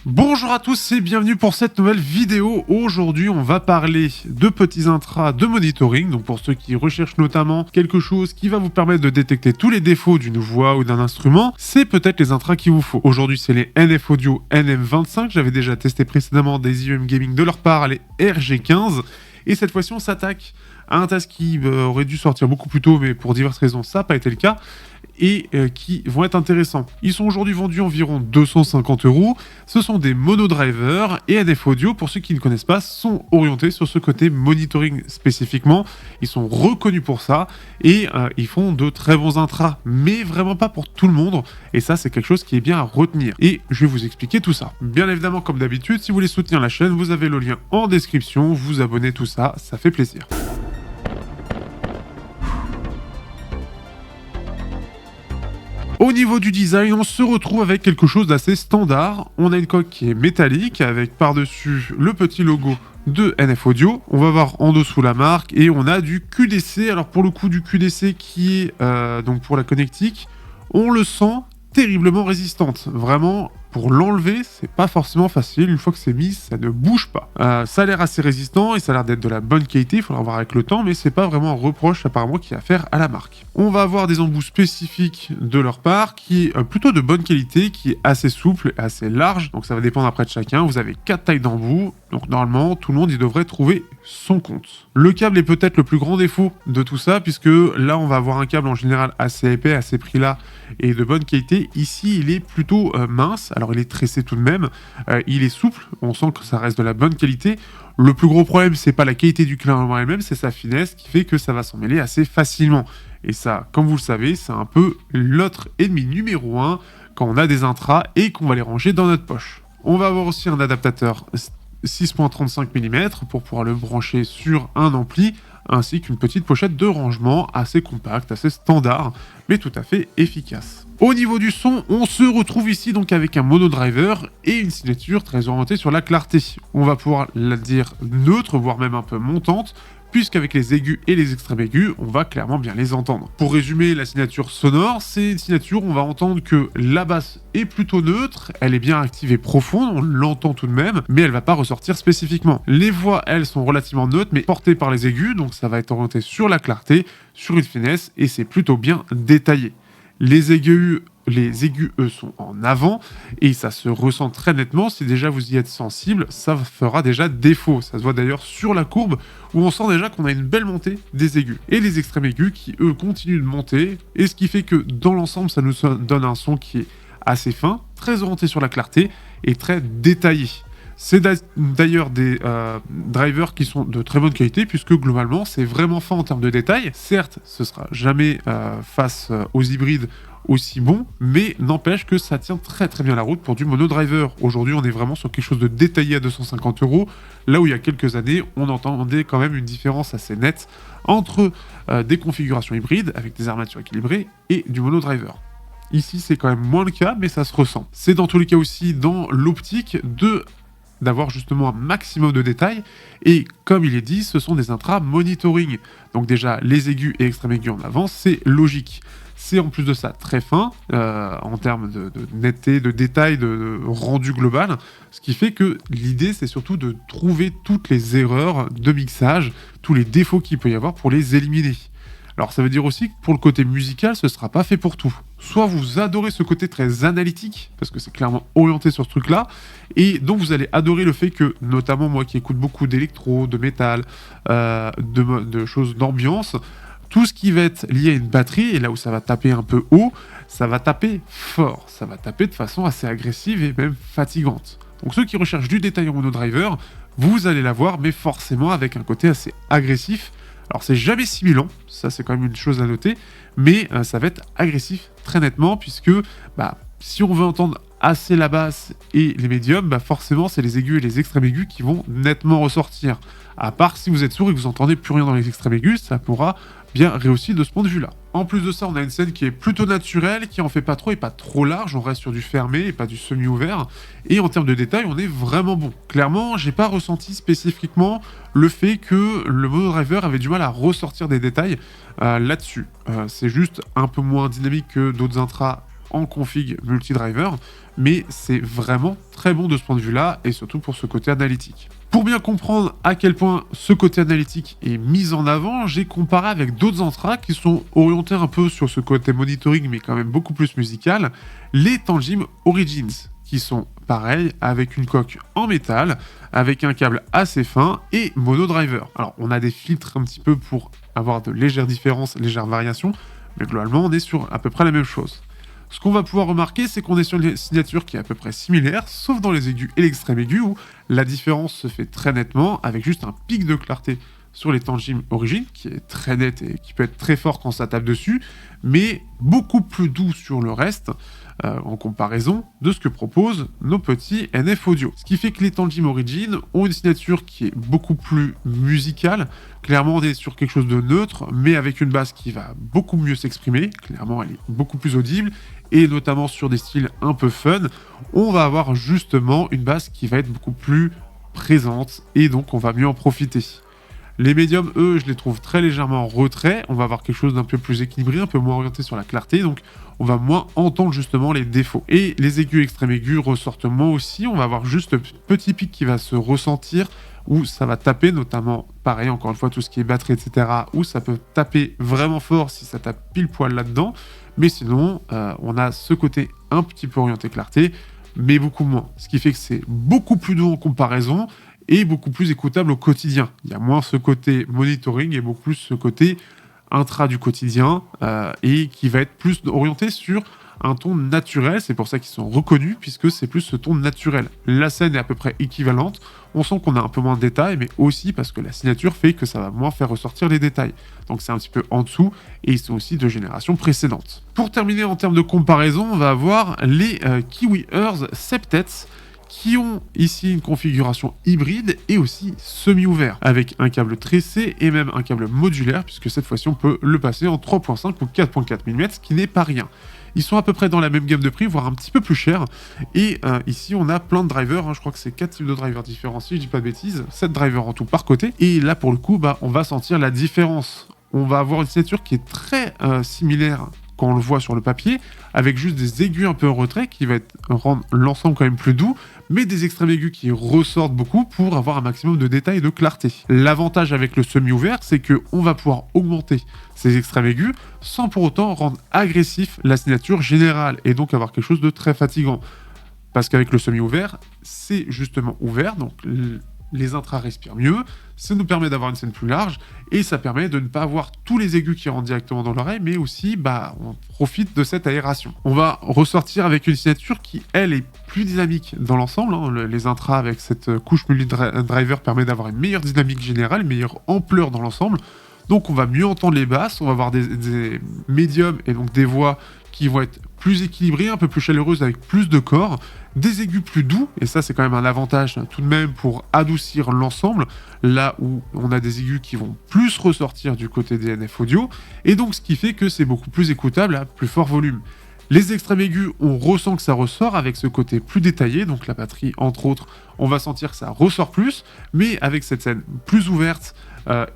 Bonjour à tous et bienvenue pour cette nouvelle vidéo. Aujourd'hui, on va parler de petits intras de monitoring. Donc pour ceux qui recherchent notamment quelque chose qui va vous permettre de détecter tous les défauts d'une voix ou d'un instrument, c'est peut-être les intras qu'il vous faut. Aujourd'hui, c'est les NF Audio NM25. J'avais déjà testé précédemment des IEM Gaming de leur part, les RG15. Et cette fois-ci, on s'attaque à un test qui aurait dû sortir beaucoup plus tôt, mais pour diverses raisons, ça n'a pas été le cas, et qui vont être intéressants. Ils sont aujourd'hui vendus environ 250 €. Ce sont des monodrivers et NF Audio, pour ceux qui ne connaissent pas, sont orientés sur ce côté monitoring spécifiquement. Ils sont reconnus pour ça et ils font de très bons intras, mais vraiment pas pour tout le monde. Et ça, c'est quelque chose qui est bien à retenir. Et je vais vous expliquer tout ça. Bien évidemment, comme d'habitude, si vous voulez soutenir la chaîne, vous avez le lien en description. Vous abonnez, tout ça, ça fait plaisir. Au niveau du design, on se retrouve avec quelque chose d'assez standard. On a une coque qui est métallique avec par-dessus le petit logo de NF Audio. On va voir en dessous la marque et on a du QDC. Alors pour le coup du QDC qui est donc pour la connectique, on le sent terriblement résistante. Vraiment, pour l'enlever, c'est pas forcément facile. Une fois que c'est mis, ça ne bouge pas. Ça a l'air assez résistant et ça a l'air d'être de la bonne qualité. Il faudra voir avec le temps, mais c'est pas vraiment un reproche apparemment qu'il y a à faire à la marque. On va avoir des embouts spécifiques de leur part, qui est plutôt de bonne qualité, qui est assez souple et assez large. Donc ça va dépendre après de chacun. Vous avez 4 tailles d'embouts. Donc normalement, tout le monde y devrait trouver son compte. Le câble est peut-être le plus grand défaut de tout ça, puisque là, on va avoir un câble en général assez épais, à ces prix-là, et de bonne qualité. Ici, il est plutôt mince. Alors, il est tressé tout de même. Il est souple. On sent que ça reste de la bonne qualité. Le plus gros problème, c'est pas la qualité du câble en elle-même, c'est sa finesse qui fait que ça va s'en mêler assez facilement. Et ça, comme vous le savez, c'est un peu l'autre ennemi numéro 1 quand on a des intras et qu'on va les ranger dans notre poche. On va avoir aussi un adaptateur 6.35 mm pour pouvoir le brancher sur un ampli, ainsi qu'une petite pochette de rangement assez compacte, assez standard, mais tout à fait efficace. Au niveau du son, on se retrouve ici donc avec un monodriver et une signature très orientée sur la clarté. On va pouvoir la dire neutre, voire même un peu montante, puisqu'avec les aigus et les extrêmes aigus, on va clairement bien les entendre. Pour résumer, la signature sonore, c'est une signature où on va entendre que la basse est plutôt neutre, elle est bien active et profonde, on l'entend tout de même, mais elle va pas ressortir spécifiquement. Les voix, elles, sont relativement neutres, mais portées par les aigus, donc ça va être orienté sur la clarté, sur une finesse, et c'est plutôt bien détaillé. Les aigus, eux, sont en avant et ça se ressent très nettement. Si déjà vous y êtes sensible, ça fera déjà défaut. Ça se voit d'ailleurs sur la courbe où on sent déjà qu'on a une belle montée des aigus. Et les extrêmes aigus qui, eux, continuent de monter. Et ce qui fait que dans l'ensemble, ça nous donne un son qui est assez fin, très orienté sur la clarté et très détaillé. C'est d'ailleurs des drivers qui sont de très bonne qualité, puisque globalement c'est vraiment fin en termes de détails. Certes, ce sera jamais face aux hybrides aussi bon, mais n'empêche que ça tient très très bien la route pour du monodriver. Aujourd'hui, on est vraiment sur quelque chose de détaillé à 250 €, là où il y a quelques années, on entendait quand même une différence assez nette entre des configurations hybrides avec des armatures équilibrées et du monodriver. Ici, c'est quand même moins le cas, mais ça se ressent. C'est dans tous les cas aussi dans l'optique d'avoir justement un maximum de détails, et comme il est dit, ce sont des intras monitoring. Donc déjà, les aigus et extrêmes aigus en avant, c'est logique. C'est en plus de ça très fin, en termes de netteté, de détail, de rendu global, ce qui fait que l'idée, c'est surtout de trouver toutes les erreurs de mixage, tous les défauts qu'il peut y avoir pour les éliminer. Alors ça veut dire aussi que pour le côté musical, ce ne sera pas fait pour tout. Soit vous adorez ce côté très analytique, parce que c'est clairement orienté sur ce truc-là, et donc vous allez adorer le fait que, notamment moi qui écoute beaucoup d'électro, de métal, de choses d'ambiance, tout ce qui va être lié à une batterie, et là où ça va taper un peu haut, ça va taper fort, ça va taper de façon assez agressive et même fatigante. Donc ceux qui recherchent du détail en monodriver, vous allez l'avoir, mais forcément avec un côté assez agressif. Alors c'est jamais simulant, ça c'est quand même une chose à noter, mais ça va être agressif très nettement, puisque si on veut entendre assez la basse et les médiums, forcément c'est les aigus et les extrêmes aigus qui vont nettement ressortir. À part si vous êtes sourd et que vous entendez plus rien dans les extrêmes aigus, ça pourra bien réussi de ce point de vue-là. En plus de ça, on a une scène qui est plutôt naturelle, qui en fait pas trop et pas trop large, on reste sur du fermé et pas du semi-ouvert, et en termes de détails, on est vraiment bon. Clairement, j'ai pas ressenti spécifiquement le fait que le monodriver avait du mal à ressortir des détails là-dessus. C'est juste un peu moins dynamique que d'autres intras en config multi-driver, mais c'est vraiment très bon de ce point de vue-là, et surtout pour ce côté analytique. Pour bien comprendre à quel point ce côté analytique est mis en avant, j'ai comparé avec d'autres intras qui sont orientés un peu sur ce côté monitoring, mais quand même beaucoup plus musical, les Tangym Origins, qui sont pareils, avec une coque en métal, avec un câble assez fin et mono driver. Alors on a des filtres un petit peu pour avoir de légères différences, légères variations, mais globalement on est sur à peu près la même chose. Ce qu'on va pouvoir remarquer, c'est qu'on est sur une signature qui est à peu près similaire, sauf dans les aigus et l'extrême aigu, où la différence se fait très nettement, avec juste un pic de clarté sur les Tangym Origins, qui est très net et qui peut être très fort quand ça tape dessus, mais beaucoup plus doux sur le reste, en comparaison de ce que proposent nos petits NF Audio. Ce qui fait que les Tangym Origins ont une signature qui est beaucoup plus musicale. Clairement, on est sur quelque chose de neutre, mais avec une basse qui va beaucoup mieux s'exprimer. Clairement, elle est beaucoup plus audible, et notamment sur des styles un peu fun, on va avoir justement une basse qui va être beaucoup plus présente, et donc on va mieux en profiter. Les médiums, eux, je les trouve très légèrement en retrait. On va avoir quelque chose d'un peu plus équilibré, un peu moins orienté sur la clarté, donc on va moins entendre justement les défauts. Et les aigus extrêmes aigus ressortent moins aussi. On va avoir juste le petit pic qui va se ressentir, où ça va taper, notamment, pareil, encore une fois, tout ce qui est batterie, etc., où ça peut taper vraiment fort si ça tape pile poil là-dedans. Mais sinon, on a ce côté un petit peu orienté clarté, mais beaucoup moins. Ce qui fait que c'est beaucoup plus doux en comparaison, et beaucoup plus écoutable au quotidien. Il y a moins ce côté monitoring et beaucoup plus ce côté intra du quotidien et qui va être plus orienté sur un ton naturel. C'est pour ça qu'ils sont reconnus, puisque c'est plus ce ton naturel. La scène est à peu près équivalente. On sent qu'on a un peu moins de détails, mais aussi parce que la signature fait que ça va moins faire ressortir les détails. Donc c'est un petit peu en dessous, et ils sont aussi de génération précédente. Pour terminer en termes de comparaison, on va avoir les Kiwi Earth Septets, qui ont ici une configuration hybride et aussi semi-ouvert, avec un câble tressé et même un câble modulaire, puisque cette fois-ci on peut le passer en 3.5 ou 4.4 mm, ce qui n'est pas rien. Ils sont à peu près dans la même gamme de prix, voire un petit peu plus cher. Et ici, on a plein de drivers. Je crois que c'est 4 types de drivers différents, si je dis pas de bêtises. 7 drivers en tout par côté. Et là, pour le coup, on va sentir la différence. On va avoir une signature qui est très similaire quand on le voit sur le papier, avec juste des aigus un peu en retrait qui va rendre l'ensemble quand même plus doux, mais des extrêmes aigus qui ressortent beaucoup pour avoir un maximum de détails et de clarté. L'avantage avec le semi-ouvert, c'est qu'on va pouvoir augmenter ces extrêmes aigus sans pour autant rendre agressif la signature générale et donc avoir quelque chose de très fatigant. Parce qu'avec le semi-ouvert, c'est justement ouvert, donc les intras respirent mieux, ça nous permet d'avoir une scène plus large, et ça permet de ne pas avoir tous les aigus qui rentrent directement dans l'oreille, mais aussi, on profite de cette aération. On va ressortir avec une signature qui, elle, est plus dynamique dans l'ensemble. Les intras avec cette couche multi-driver permet d'avoir une meilleure dynamique générale, une meilleure ampleur dans l'ensemble. Donc on va mieux entendre les basses, on va avoir des médiums et donc des voix qui vont être plus équilibrées, un peu plus chaleureuses avec plus de corps, des aigus plus doux, et ça c'est quand même un avantage tout de même pour adoucir l'ensemble, là où on a des aigus qui vont plus ressortir du côté des NF Audio, et donc ce qui fait que c'est beaucoup plus écoutable à plus fort volume. Les extrêmes aigus, on ressent que ça ressort avec ce côté plus détaillé, donc la batterie entre autres, on va sentir que ça ressort plus, mais avec cette scène plus ouverte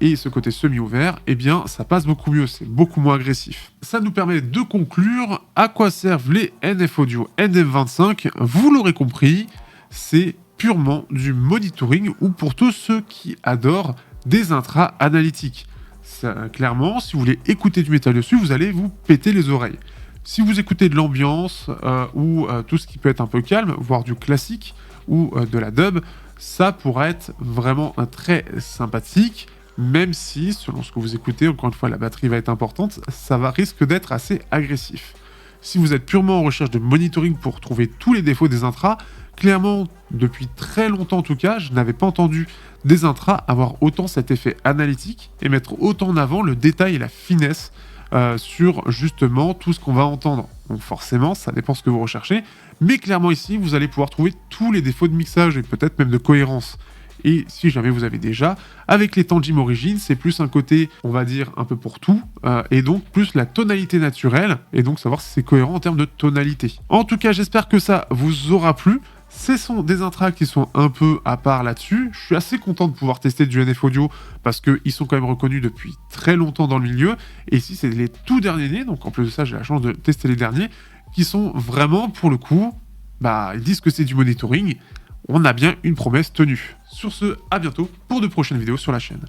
et ce côté semi-ouvert, eh bien ça passe beaucoup mieux, c'est beaucoup moins agressif. Ça nous permet de conclure à quoi servent les NF Audio NM25. Vous l'aurez compris, c'est purement du monitoring ou pour tous ceux qui adorent des intras analytiques. Ça, clairement, si vous voulez écouter du métal dessus, vous allez vous péter les oreilles. Si vous écoutez de l'ambiance ou tout ce qui peut être un peu calme, voire du classique ou de la dub, ça pourrait être vraiment très sympathique, même si, selon ce que vous écoutez, encore une fois, la batterie va être importante, risque d'être assez agressif. Si vous êtes purement en recherche de monitoring pour trouver tous les défauts des intras, clairement, depuis très longtemps en tout cas, je n'avais pas entendu des intras avoir autant cet effet analytique et mettre autant en avant le détail et la finesse sur justement tout ce qu'on va entendre. Donc forcément, ça dépend ce que vous recherchez, mais clairement ici, vous allez pouvoir trouver tous les défauts de mixage et peut-être même de cohérence. Et si jamais vous avez déjà, avec les Tangym Origins, c'est plus un côté, on va dire, un peu pour tout, et donc plus la tonalité naturelle, et donc savoir si c'est cohérent en termes de tonalité. En tout cas, j'espère que ça vous aura plu. Ce sont des intras qui sont un peu à part là-dessus. Je suis assez content de pouvoir tester du NF Audio parce qu'ils sont quand même reconnus depuis très longtemps dans le milieu. Et ici, c'est les tout derniers nés, donc en plus de ça, j'ai la chance de tester les derniers, qui sont vraiment, pour le coup, bah, ils disent que c'est du monitoring. On a bien une promesse tenue. Sur ce, à bientôt pour de prochaines vidéos sur la chaîne.